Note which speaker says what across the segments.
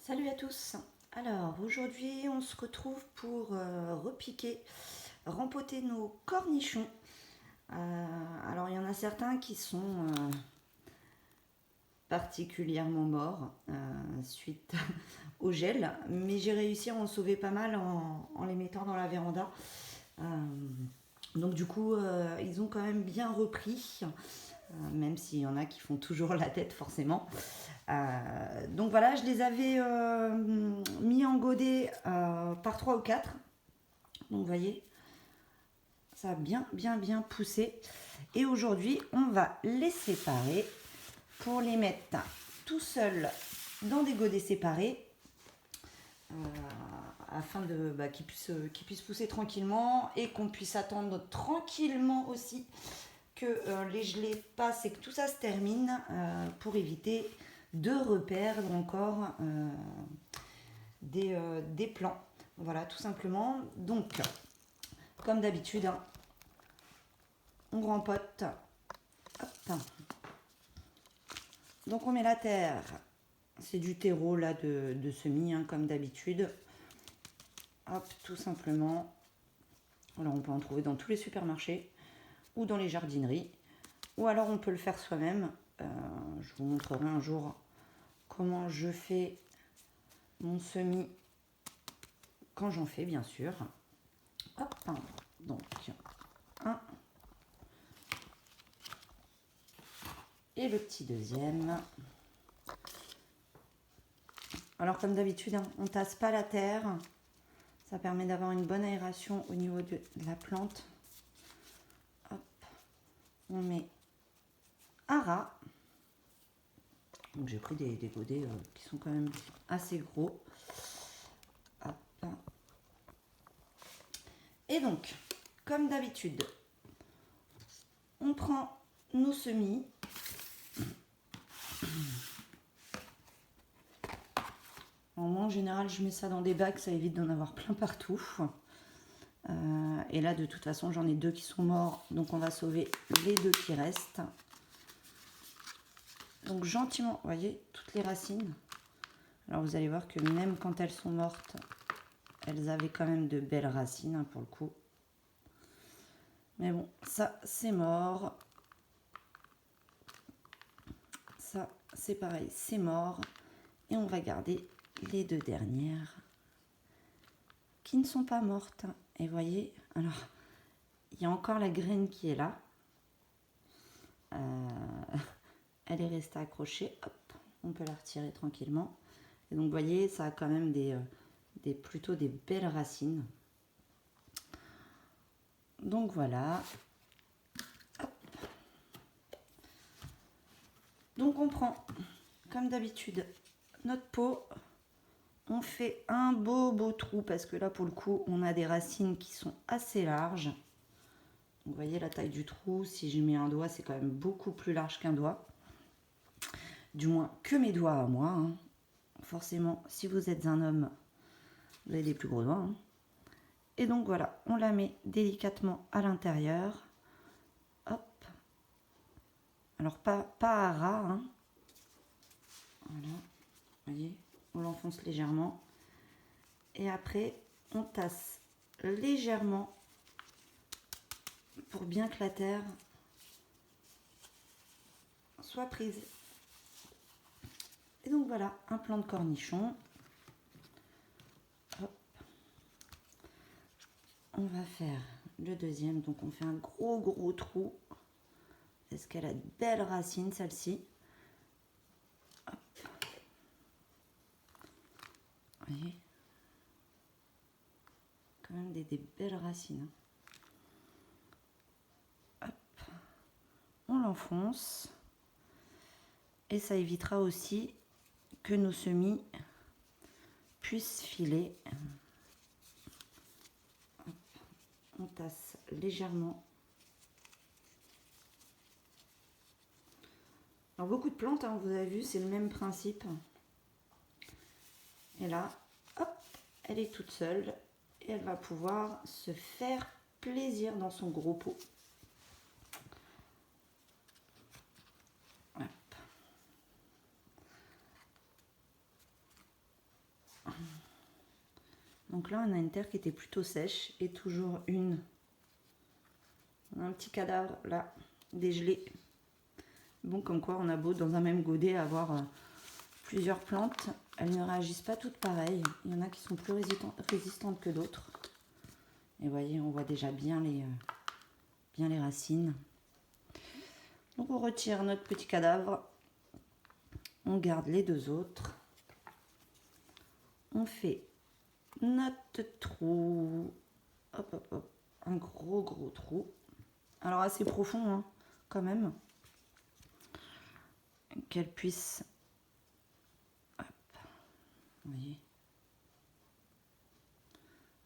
Speaker 1: Salut à tous. Alors aujourd'hui on se retrouve pour repiquer, rempoter nos cornichons. Alors il y en a certains qui sont particulièrement morts suite au gel, mais j'ai réussi à en sauver pas mal en les mettant dans la véranda. Euh, donc du coup ils ont quand même bien repris, même s'il y en a qui font toujours la tête forcément. Donc voilà, je les avais mis en godet par 3 ou 4. Donc vous voyez, ça a bien poussé. Et aujourd'hui, on va les séparer pour les mettre tout seuls dans des godets séparés. Afin qu'ils puissent pousser tranquillement et qu'on puisse attendre tranquillement aussi que les gelées passent et que tout ça se termine pour éviter de reperdre encore des plants. Voilà, tout simplement. Donc, comme d'habitude, hein, on rempote. Hop. Donc, on met la terre. C'est du terreau là de semis, hein, comme d'habitude. Hop, tout simplement. Alors, on peut en trouver dans tous les supermarchés ou dans les jardineries. Ou alors, on peut le faire soi-même. Je vous montrerai un jour comment je fais mon semis quand j'en fais, bien sûr. Hop, donc un et le petit deuxième. Alors comme d'habitude, hein, on tasse pas la terre, ça permet d'avoir une bonne aération au niveau de la plante. Hop, on met un ras. Donc j'ai pris des godets qui sont quand même assez gros. Hop. Et donc, comme d'habitude, on prend nos semis. En général, je mets ça dans des bacs, ça évite d'en avoir plein partout. Et là, de toute façon, j'en ai 2 qui sont morts, donc on va sauver les 2 qui restent. Donc gentiment, vous voyez, toutes les racines. Alors vous allez voir que même quand elles sont mortes, elles avaient quand même de belles racines, hein, pour le coup. Mais bon, ça c'est mort. Ça c'est pareil, c'est mort. Et on va garder les 2 dernières qui ne sont pas mortes. Et vous voyez, alors il y a encore la graine qui est là. Elle est restée accrochée. Hop, on peut la retirer tranquillement. Et donc vous voyez, ça a quand même plutôt des belles racines. Donc voilà. Hop. Donc on prend, comme d'habitude, notre pot. On fait un beau trou parce que là, pour le coup, on a des racines qui sont assez larges. Vous voyez la taille du trou. Si je mets un doigt, c'est quand même beaucoup plus large qu'un doigt. Du moins que mes doigts à moi, hein. Forcément, si vous êtes un homme, vous avez des plus gros doigts, hein. Et donc voilà, on la met délicatement à l'intérieur. Hop. Alors pas à ras, hein. Voilà, vous voyez, on l'enfonce légèrement. Et après, on tasse légèrement pour bien que la terre soit prise. Et donc voilà, un plant de cornichon. Hop. On va faire le deuxième, donc on fait un gros trou. Est-ce qu'elle a de belles racines, celle-ci? Vous voyez, quand même des belles racines. Hop. On l'enfonce. Et ça évitera aussi que nos semis puissent filer. Hop. On tasse légèrement. Alors beaucoup de plantes, hein, vous avez vu, c'est le même principe. Et là, hop, elle est toute seule et elle va pouvoir se faire plaisir dans son gros pot. Hop. Donc là, on a une terre qui était plutôt sèche et toujours un petit cadavre là, dégelé. Bon, comme quoi on a beau dans un même godet avoir plusieurs plantes, elles ne réagissent pas toutes pareilles. Il y en a qui sont plus résistantes que d'autres. Et vous voyez, on voit déjà bien les racines. Donc on retire notre petit cadavre. On garde les deux autres. On fait notre trou. Hop, hop, hop. Un gros trou. Alors assez profond, hein, quand même. Qu'elle puisse... Hop. Vous voyez.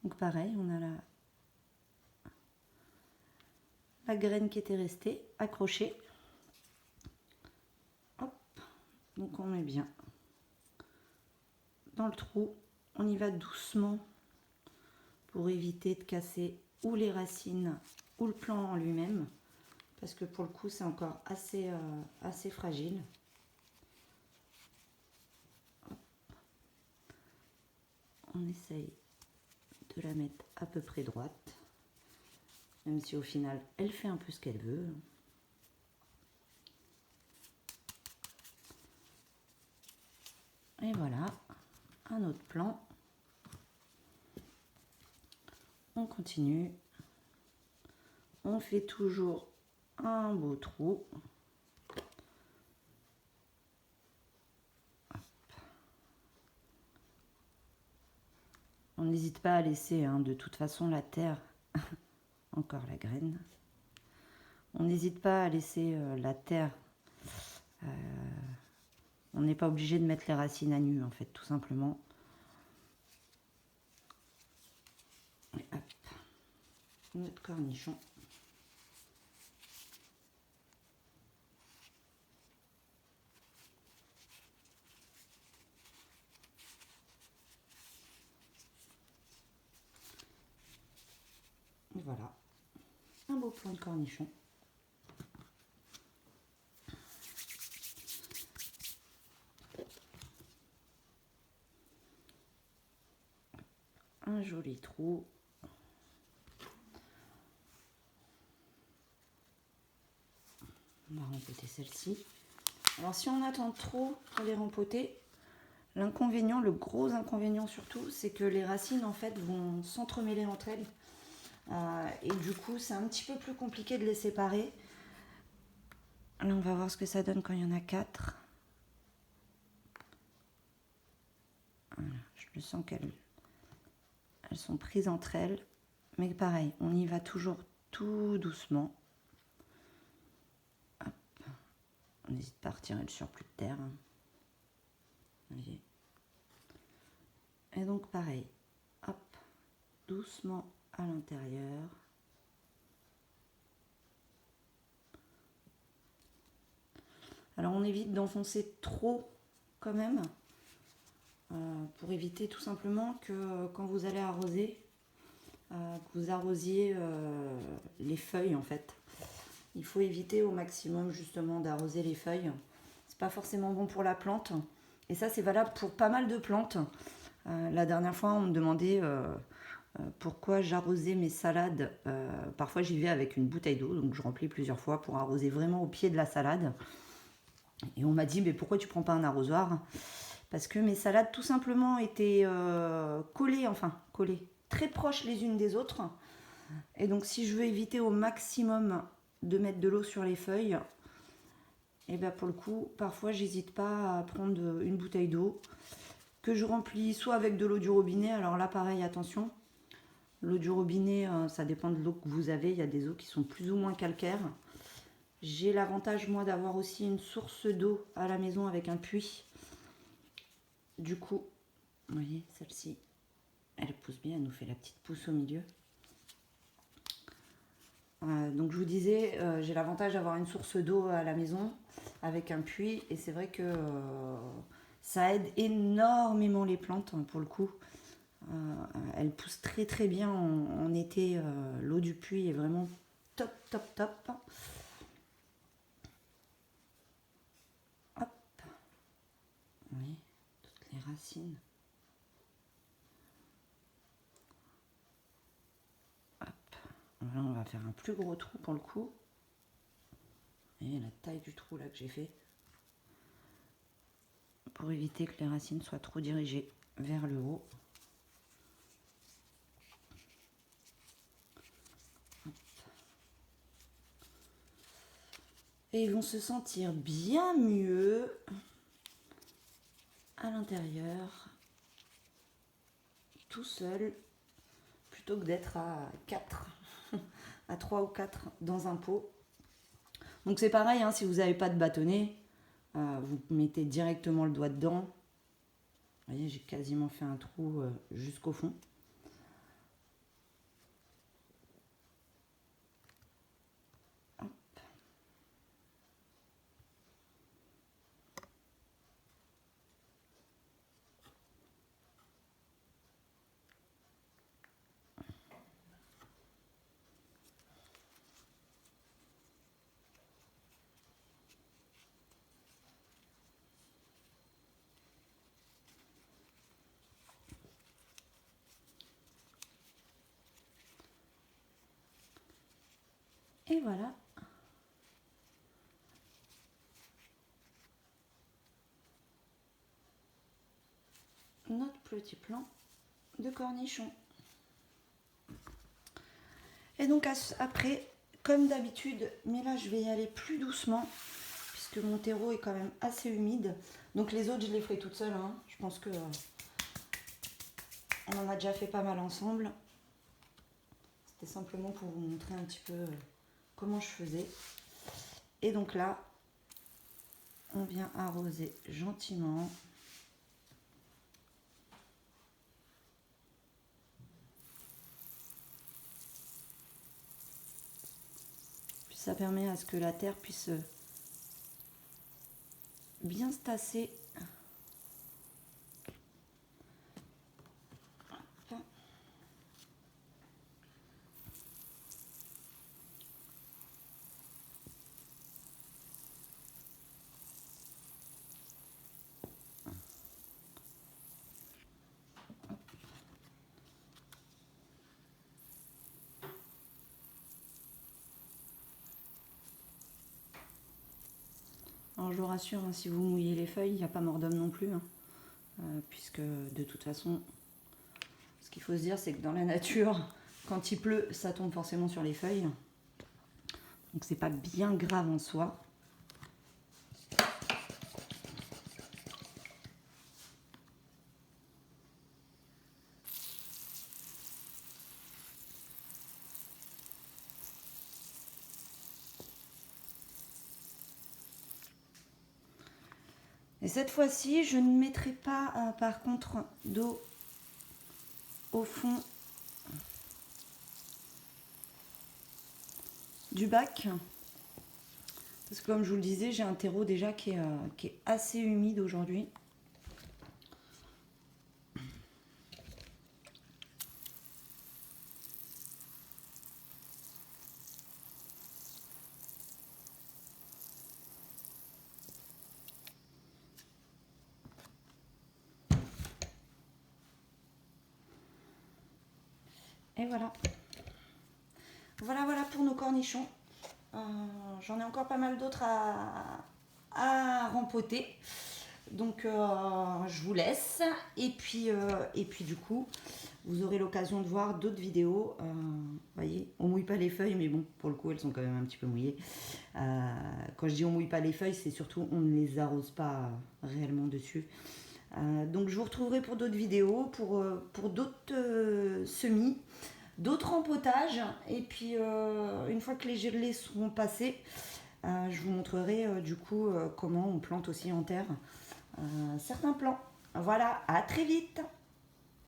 Speaker 1: Donc pareil, on a la graine qui était restée accrochée. Hop. Donc on met bien dans le trou. On y va doucement pour éviter de casser ou les racines ou le plant en lui-même. Parce que pour le coup, c'est encore assez fragile. Hop. On essaye de la mettre à peu près droite. Même si au final, elle fait un peu ce qu'elle veut. Et voilà, un autre plan. On continue. On fait toujours un beau trou. Hop. On n'hésite pas à laisser de toute façon la terre, encore la graine. On n'hésite pas à laisser la terre. On n'est pas obligé de mettre les racines à nu en fait, tout simplement. Et hop, notre cornichon. Et voilà, un beau plant de cornichon. Un joli trou. On va rempoter celle-ci. Alors si on attend trop pour les rempoter, l'inconvénient, le gros inconvénient surtout, c'est que les racines en fait vont s'entremêler entre elles. Et du coup, c'est un petit peu plus compliqué de les séparer. Là, on va voir ce que ça donne quand il y en a 4. Voilà, je sens qu'elles sont prises entre elles. Mais pareil, on y va toujours tout doucement. Hop. On n'hésite pas à retirer le surplus de terre. Voyez. Et donc pareil, hop, doucement à l'intérieur. Alors on évite d'enfoncer trop quand même, pour éviter tout simplement que quand vous allez arroser, que vous arrosiez les feuilles en fait. Il faut éviter au maximum justement d'arroser les feuilles. C'est pas forcément bon pour la plante. Et ça c'est valable pour pas mal de plantes. La dernière fois on me demandait pourquoi j'arrosais mes salades. Parfois j'y vais avec une bouteille d'eau, donc je remplis plusieurs fois pour arroser vraiment au pied de la salade. Et on m'a dit, mais pourquoi tu prends pas un arrosoir? Parce que mes salades tout simplement étaient collées, très proches les unes des autres. Et donc si je veux éviter au maximum de mettre de l'eau sur les feuilles, et bien pour le coup, parfois j'hésite pas à prendre une bouteille d'eau que je remplis soit avec de l'eau du robinet. Alors là pareil, attention, l'eau du robinet, ça dépend de l'eau que vous avez. Il y a des eaux qui sont plus ou moins calcaires. J'ai l'avantage, moi, d'avoir aussi une source d'eau à la maison avec un puits. Du coup, vous voyez, celle-ci, elle pousse bien, elle nous fait la petite pousse au milieu. Donc, je vous disais, j'ai l'avantage d'avoir une source d'eau à la maison avec un puits. Et c'est vrai que ça aide énormément les plantes, pour le coup. Elles poussent très très bien en été. L'eau du puits est vraiment top, top, top. Oui, toutes les racines. Là, on va faire un plus gros trou pour le coup. Et la taille du trou là que j'ai fait. Pour éviter que les racines soient trop dirigées vers le haut. Et ils vont se sentir bien mieux à l'intérieur, tout seul, plutôt que d'être à 4, à 3 ou 4 dans un pot. Donc c'est pareil, hein, si vous n'avez pas de bâtonnet, vous mettez directement le doigt dedans. Vous voyez, j'ai quasiment fait un trou jusqu'au fond. Hop. Et voilà. Notre petit plan de cornichon. Et donc après, comme d'habitude, mais là je vais y aller plus doucement, puisque mon terreau est quand même assez humide. Donc les autres, je les ferai toute seule, hein. Je pense que on en a déjà fait pas mal ensemble. C'était simplement pour vous montrer un petit peu comment je faisais. Et donc là, on vient arroser gentiment. Puis ça permet à ce que la terre puisse bien se tasser. Alors je vous rassure, hein, si vous mouillez les feuilles, il n'y a pas mort d'homme non plus, hein, puisque de toute façon, ce qu'il faut se dire, c'est que dans la nature, quand il pleut, ça tombe forcément sur les feuilles. Donc c'est pas bien grave en soi. Et cette fois-ci, je ne mettrai pas par contre d'eau au fond du bac. Parce que comme je vous le disais, j'ai un terreau déjà qui est assez humide aujourd'hui. Et voilà. Voilà pour nos cornichons. J'en ai encore pas mal d'autres à rempoter. Donc je vous laisse. Et puis du coup, vous aurez l'occasion de voir d'autres vidéos. Vous voyez, on mouille pas les feuilles, mais bon, pour le coup, elles sont quand même un petit peu mouillées. Quand je dis on mouille pas les feuilles, c'est surtout on ne les arrose pas réellement dessus. Donc je vous retrouverai pour d'autres vidéos, pour d'autres semis, d'autres rempotages. Et puis une fois que les gelées seront passées, je vous montrerai du coup comment on plante aussi en terre certains plants. Voilà, à très vite!